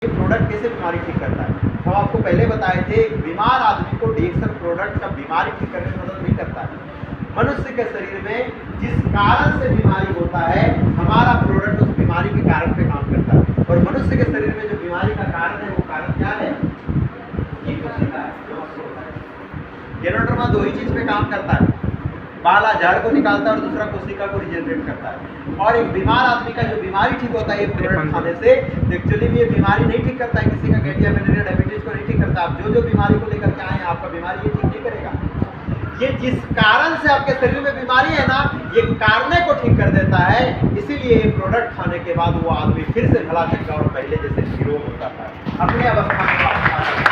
ये प्रोडक्ट कैसे बीमारी ठीक करता है। हम आपको पहले बताए थे बीमार आदमी को डीएक्सन प्रोडक्ट का बीमारी ठीक करने में मदद नहीं करता है। मनुष्य के शरीर में जिस कारण से बीमारी होता है हमारा प्रोडक्ट उस बीमारी के कारण पे काम करता है। और मनुष्य के शरीर में जो बीमारी का कारण है वो कारण क्या है? जेनोड्रामा दो ही चीज पे काम करता है, पहला जहर को निकालता है और दूसरा कोशिका को रिजेनरेट करता है। और एक बीमार आदमी का जो बीमारी ठीक होता है ये प्रोडक्ट खाने से, एक्चुअली भी ये बीमारी नहीं ठीक करता है। किसी का गैटिया मलेरिया डायबिटीज को नहीं ठीक करता। आप जो बीमारी को लेकर के आए हैं आपका बीमारी ये ठीक नहीं करेगा। ये जिस कारण से आपके शरीर में बीमारी है ना, ये कारणे को ठीक कर देता है। इसीलिए ये प्रोडक्ट खाने के बाद वो आदमी फिर से भला चंगा और पहले जैसे निरोग हो जाता है, अपने अवस्था में वापस आ जाता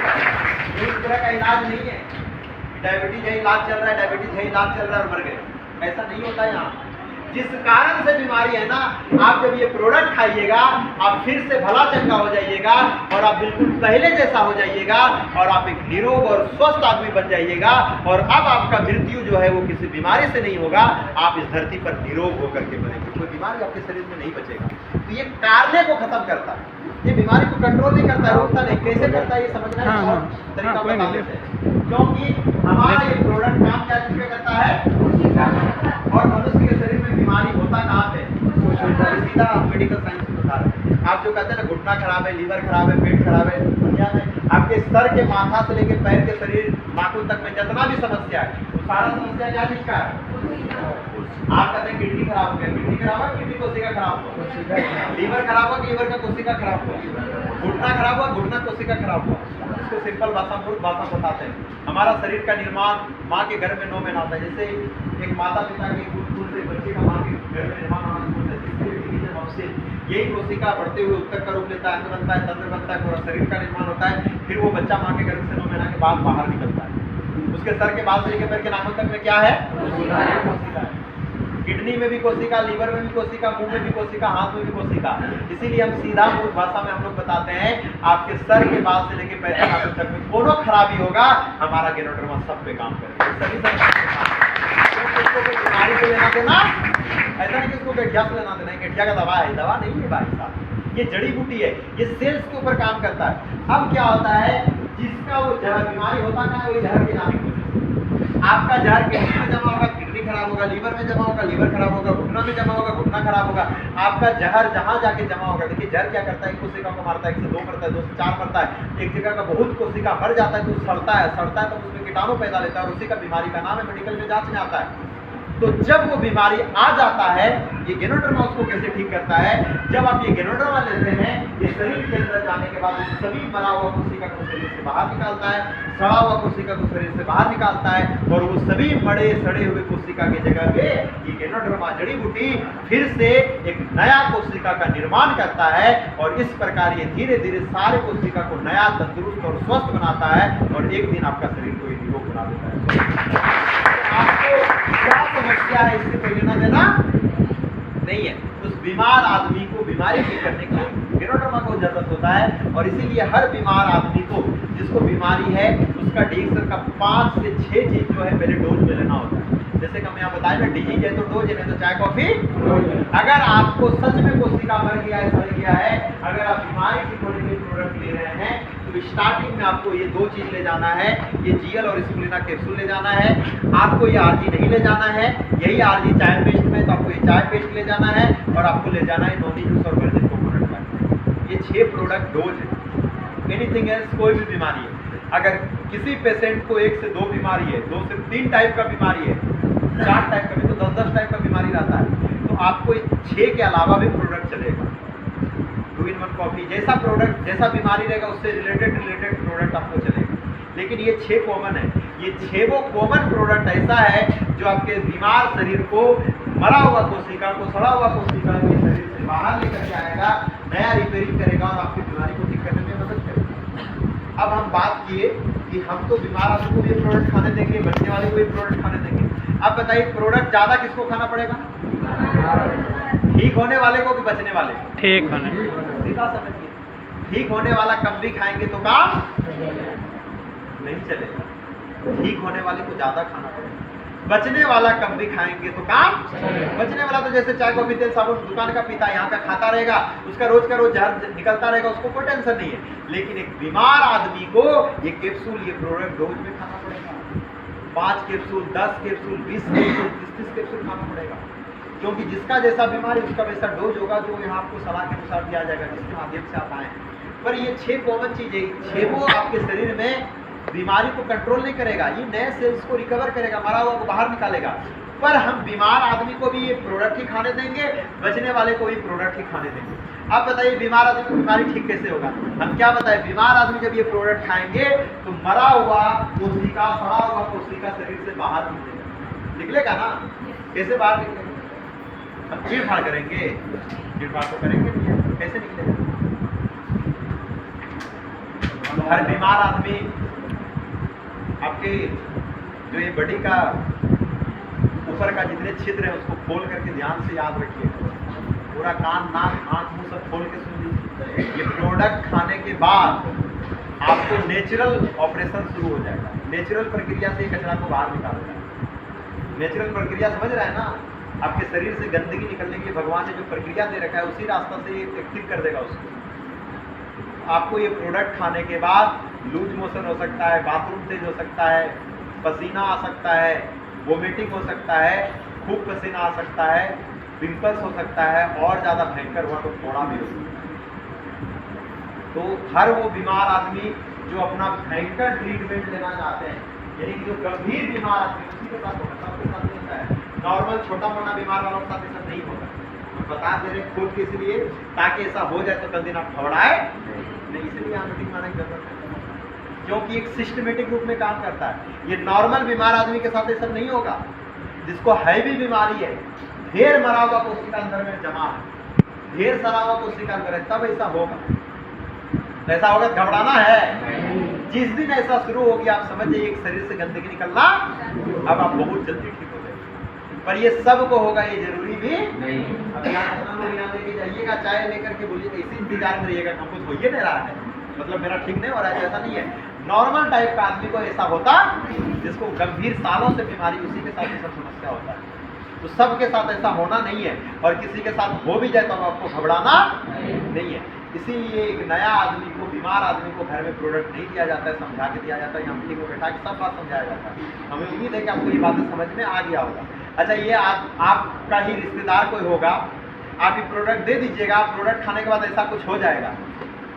है। इस तरह का इलाज नहीं है डायबिटीज है इलाज चल रहा है, डायबिटीज है इलाज चल रहा है और मर गए, ऐसा नहीं होता है। यहाँ जिस कारण से बीमारी है ना, आप जब ये प्रोडक्ट खाइएगा आप फिर से भला चंगा हो जाइएगा और आप बिल्कुल पहले जैसा हो जाइएगा और आप एक निरोग और स्वस्थ आदमी बन जाइएगा। और अब आपका मृत्यु जो है वो किसी बीमारी से नहीं होगा, आप इस धरती पर निरोग होकर के मरेंगे, कोई बीमारी आपके शरीर में नहीं बचेगा। तो ये कारणे को खत्म करता है, ये बीमारी को कंट्रोल नहीं करता है, रोकता नहीं। कैसे करता है ये समझना है, और तरीका बता देते हैं। क्योंकि हमारा ये प्रोडक्ट काम क्या चीज पे करता है, और मनुष्य के शरीर में बीमारी होता कहाँ पे? सीधा मेडिकल साइंस में बता रहे हैं। आप जो कहते हैं ना घुटना खराब है, लीवर खराब है, पेट खराब है, दुनिया में आपके सर के माथा से लेकर पैर के शरीर नाखून तक में जितना भी समस्या है वो सारा समस्या क्या चीज का है? आप कहते हैं किडनी खराब हो गया, किडनी खराब है, किडनी कोशिका खराब हुआ, लीवर खराब हुआ, लीवर का कोशिका खराब हुआ, घुटना खराब हुआ, घुटना कोशिका खराब हुआ। इसको सिंपल भाषा बताते हैं। हमारा शरीर का निर्माण माँ के घर में 9 महीना होता है। जैसे एक माता पिता के दूध से बच्चे का माँ के घर में निर्माण होना शुरू होता है, यही कोशिका बढ़ते हुए उत्तक का रूप लेता है, अंग बनता है, तंत्र बनता है, पूरा शरीर का निर्माण होता है। फिर वो बच्चा माँ के गर्भ से 9 महीना के बाद बाहर निकलता है। उसके सर के बाल से लेकर पैर के नाखून तक में क्या है? कोशिका है। किडनी में भी कोशिका, लीवर में भी कोशिका, मुंह में भी कोशिका, हाथ में भी कोशिका। इसीलिए हम सीधा मूल भाषा में हम लोग बताते हैं आपके सर के बाल से लेकर पैर के नाखून तक में कोनो खराबी होगा हमारा गेनोड्रामा सब पे काम करेगा, सभी सब बीमारी को लेना देना ऐसा नहीं कि उसको गठिया से लेना देना। गठिया का दवा है, दवा नहीं है भाई साहब, ये जड़ी बूटी है, ये सेल्स के ऊपर काम करता है। अब क्या होता है, जिसका वो जहर बीमारी होता है वही जहर के नाम आपका जहर किडनी में जमा होगा, किडनी खराब होगा, लीवर में जमा होगा, लीवर खराब होगा, घुटना में जमा होगा, घुटना खराब होगा। आपका जहर जहां जाके जमा होगा, देखिए जहर क्या करता है, एक कोशिका को मारता है, 1 से 2 मरता है, 2 से 4 मरता है। एक जगह का बहुत कोशिका मर जाता है तो सड़ता है तो उसमें कीटाणु पैदा लेता है और उसी का बीमारी का नाम है, मेडिकल में जांच में आता है। तो जब वो बीमारी आ जाता है, ये गेनोड्रामा उसको कैसे ठीक करता है? जब आप ये गेनोड्रामा लेते हैं, ये शरीर के अंदर जाने के बाद सभी मरा हुआ कोशिका को शरीर से बाहर निकालता है, सड़ा हुआ कोशिका को शरीर से बाहर निकालता है और वो सभी मरे सड़े हुए कोशिका की जगह पे ये गेनोड्रामा जड़ी बूटी फिर से एक नया कोशिका का निर्माण करता है। और इस प्रकार ये धीरे धीरे सारे कोशिका को नया, तंदुरुस्त और स्वस्थ बनाता है और एक दिन आपका शरीर को निरोग बना देता है। आपको क्या समस्या है इससे कोई लेना देना नहीं है। उस बीमार आदमी को बीमारी ठीक करने के लिए गेनोड्रामा को जरूरत होता है। और इसीलिए हर बीमार आदमी को जिसको बीमारी है उसका डीएक्सन का 5 से 6 चीज जो है पहले डोज में लेना होता है। जैसे कि हम यहाँ बताए ना, डिजीज है तो डोज है, तो चाय कॉफी। अगर आपको सच में कोशिका मर गया है, सड़ गया है, अगर आप बीमारी की थोड़ी कोई प्रोडक्ट ले रहे हैं तो स्टार्टिंग में आपको ये 2 चीज ले जाना है, ये जीएल और स्पुलिना कैप्सूल ले जाना है। आपको ये आरजी नहीं ले जाना है, यही आरजी चाय पेस्ट में तो आपको ये चाय पेस्ट ले जाना है और आपको ले जाना है नोनी जूस और वर्जिन कोकोनट वाटर। ये 6 प्रोडक्ट डोज है। एनीथिंग एल्स, कोई भी बीमारी है, अगर किसी पेशेंट को 1 से 2 बीमारी है, 2 से 3 टाइप का बीमारी है, 4 टाइप का भी तो 10-10 टाइप का बीमारी रहता है, तो आपको 6 के अलावा भी प्रोडक्ट चलेगा। 2-in-1 कॉफी जैसा प्रोडक्ट, जैसा बीमारी रहेगा उससे रिलेटेड प्रोडक्ट आपको चलेगा। लेकिन ये 6 कॉमन है। ये 6 कॉमन प्रोडक्ट ऐसा है जो आपके बीमार शरीर को, मरा हुआ कोशिका को, सड़ा हुआ कोशिका के शरीर से बाहर लेकर के आएगा, नया रिपेयरिंग करेगा और आपकी बीमारी को ठीक करने में मदद करेगा। अब हम बात किए कि हम तो बीमार आदमी को भी प्रोडक्ट खाने देंगे, बचने वाले को भी प्रोडक्ट खाने देंगे। अब बताइए प्रोडक्ट ज्यादा किसको खाना पड़ेगा? ठीक होने वाले को कि बचने वाले? ठीक होने। सीधा समझिए, ठीक होने वाला कम भी खाएंगे तो काम नहीं चलेगा, ठीक होने वाले को ज्यादा खाना पड़ेगा। बचने वाला कब भी खाएंगे तो काम बचने वाला तो जैसे चाय कॉफी तेल साबुन दुकान का पीता यहाँ का खाता रहेगा, उसका रोज का रोज जहर निकलता रहेगा, उसको कोई टेंशन नहीं है। लेकिन एक बीमार आदमी को ये कैप्सूल, ये प्रोडक्ट डोज में खाना पड़ेगा। 5 कैप्सूल, 10 कैप्सूल, 20 कैप्सूल, 30 कैप्सूल खाना पड़ेगा, क्योंकि जिसका जैसा बीमारी उसका वैसा डोज होगा, जो यहाँ आपको सलाह के अनुसार दिया जाएगा, जिसके माध्यम से आप आए। पर ये 6 कॉमन चीजें, 6 आपके शरीर में बीमारी को कंट्रोल नहीं करेगा, ये नए सेल्स को रिकवर करेगा, मरा हुआ को बाहर निकालेगा। पर हम बीमार आदमी को भी ये प्रोडक्ट ही खाने देंगे, बचने वाले को भी प्रोडक्ट ही खाने देंगे। अब बताइए बीमार आदमी को बीमारी ठीक कैसे होगा? हम क्या बताएं, बीमार आदमी जब ये प्रोडक्ट खाएंगे तो मरा हुआ कोशिका, सड़ा हुआ कोशिका शरीर से बाहर निकलेगा ना। कैसे बाहर निकलेगा? हम चीड़ फाड़ करेंगे, चीड़ फाड़ तो करेंगे नहीं, कैसे निकलेगा? हर बीमार आदमी आपके जो ये बॉडी का ऊपर का जितने छिद्र है उसको खोल करके ध्यान से याद रखिए। पूरा कान, नाक, आंख, मुंह सब खोल के सुन लीजिए। ये प्रोडक्ट खाने के बाद आपको नेचुरल ऑपरेशन शुरू हो जाएगा। नेचुरल प्रक्रिया से कचरा को बाहर निकालेगा। नेचुरल प्रक्रिया समझ रहा है ना? आपके शरीर से गंदगी निकलने के लिए भगवान ने जो प्रक्रिया दे रखा है उसी रास्ता से ये ठीक कर देगा उसको। आपको ये प्रोडक्ट खाने के बाद लूज मोशन हो सकता है, बाथरूम तेज हो सकता है, पसीना आ सकता है, वोमिटिंग हो सकता है, खूब पसीना आ सकता है, पिंपल्स हो सकता है, और ज़्यादा भयंकर हुआ तो फोड़ा भी हो सकता है। तो हर वो बीमार आदमी जो अपना भयंकर ट्रीटमेंट लेना चाहते हैं, यानी कि जो गंभीर बीमार आदमी, उसी के साथ होगा, सबके साथ नहीं होता है। नॉर्मल छोटा मोटा बीमार वालों के साथ ऐसा नहीं होगा। हम बता दे रहे खुद के इसलिए, ताकि ऐसा हो जाए तो कल दिन आप घबराए नहीं, इसलिए यहाँ मीटिंग माने की जरूरत है, क्योंकि एक सिस्टमेटिक रूप में काम करता है। ये नॉर्मल बीमार आदमी के साथ ऐसा नहीं होगा। जिसको हैवी बीमारी है, ढेर मरा हुआ कोशिका अंदर में जमा है, ढेर सड़ा हुआ कोशिका अंदर है, तब ऐसा होगा। ऐसा होगा घबराना है। जिस दिन ऐसा शुरू होगी आप समझ जाइए एक शरीर से गंदगी निकलना, अब आप बहुत जल्दी ठीक हो जाएंगे। पर ये सबको होगा, ये जरूरी भी नहीं। अब यहाँ लेके जाइएगा, चाय लेकर के बोलिए इसी इंतजार में रहिएगा, हमको हो ही नहीं रहा है, मतलब मेरा ठीक नहीं हो रहा है, ऐसा नहीं है। नॉर्मल टाइप का आदमी को ऐसा होता, जिसको गंभीर सालों से बीमारी, उसी के साथ ये सब समस्या होता है। तो सबके साथ ऐसा होना नहीं है, और किसी के साथ हो भी जाए तो आपको घबराना नहीं है। इसीलिए एक नया आदमी को, बीमार आदमी को घर में प्रोडक्ट नहीं दिया जाता है, समझा के दिया जाता है। यहाँ मीटिंग में बैठा के सब बात समझाया जाता है। हमें उम्मीद है कि आपको ये बातें समझ में आ गया होगा। अच्छा, ये आपका ही रिश्तेदार कोई होगा, आप ये प्रोडक्ट दे दीजिएगा, प्रोडक्ट खाने के बाद ऐसा कुछ हो जाएगा,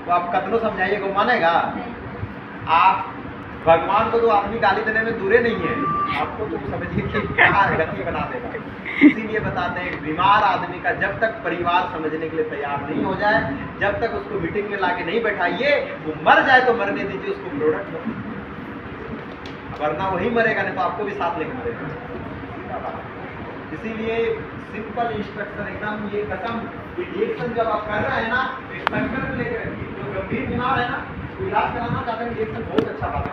तो आप कतनो समझाइएगा वो मानेगा? आप भगवान को तो आदमी गाली देने में दूरे नहीं है, आपको तो समझिए कि क्या गति बना देगा। इसीलिए बताते हैं बीमार आदमी का जब तक परिवार समझने के लिए तैयार नहीं हो जाए, जब तक उसको मीटिंग में लाके नहीं बैठाइए, वो मर जाए तो मरने दीजिए, उसको प्रोडक्ट वरना वही मरेगा, नहीं तो आपको भी साथ लेके मरेगा। इसीलिए सिंपल इंस्ट्रक्शन, एकदम ये कसम, रिएक्शन जब आप कर रहे हैं ना, संकल्प लेकर, जो गंभीर बीमार है ना, इलाज कराना चाहते हैं, रिएक्शन बहुत अच्छा बात है।